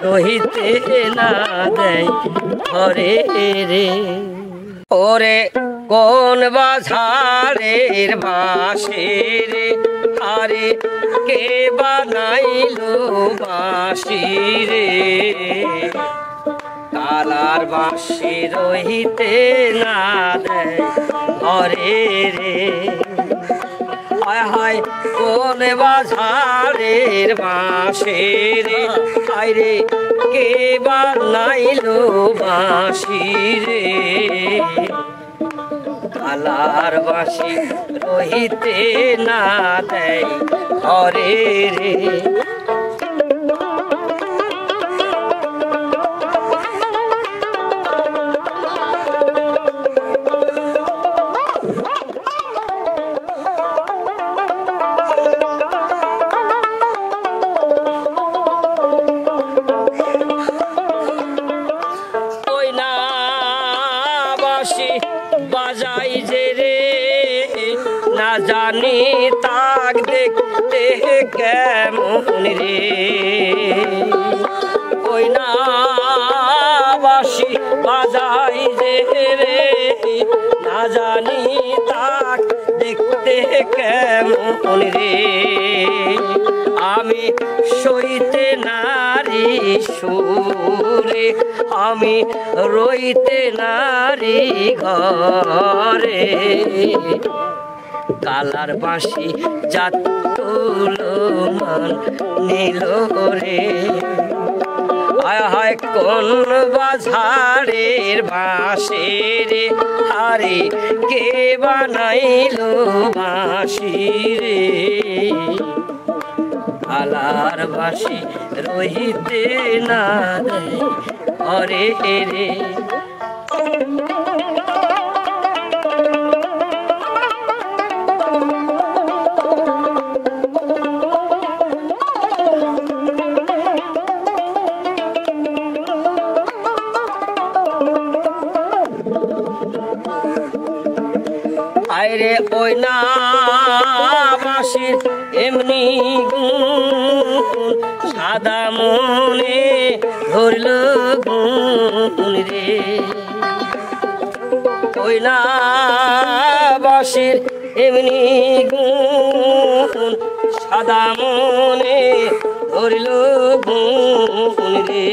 রহিতে না দেয় ঘরে রে। ওরে কোন বাজারের বাঁশি রে, আরে কে বানাইলো বাঁশি রে, কালার বাঁশি রহিতে না দেয় ঘরে রে। হায় হায় কোন বাজারের বাঁশি রে, হায় রে কে বানাইলো বাঁশি রে, কালার বাঁশি রহিতে না দেয় ঘরে রে। বাজাই যে রে না জানি তাক দেখতে কেমন রে, ওই না বাঁশি বাজাই যে রে না জানি তাক দেখতে কেমন রে, আমি সইতে নারী সুরে, আমি রইতে নারী ঘরে, কালার বাঁশি জাত তুলো মান নীল রে। হায় হায় কোন বাজারের বাঁশি রে, আরে কে বানাইলো বাঁশি রে, কালার বাঁশি রহিতে না দেয় ঘরে রে। আরে ওই না বাঁশির এমনি গুণ, সাদা মনে ধরল গুণ রে, ওই না বাঁশির এমনি গুণ, সাদা মনে ধরল গুণ রে,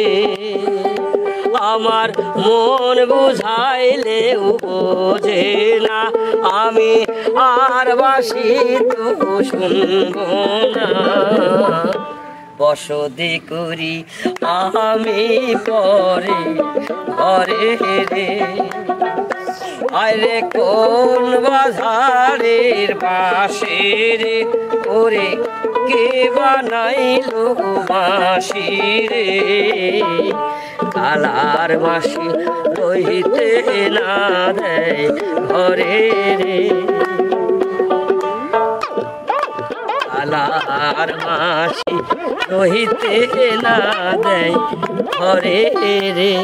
আমার মন বুঝাইলেও বোঝে না, আমি আর বাঁশি তো শুনব না, বসতি করি আমি পরে ঘরে রে। আরে কোন বাজারের বাঁশি রে, ওরে কে বানাইলো বাঁশি রে, কালার বাঁশি রহিতে না দেয় ঘরে রে, কালার বাঁশি রহিতে না দেয় ঘরে রে।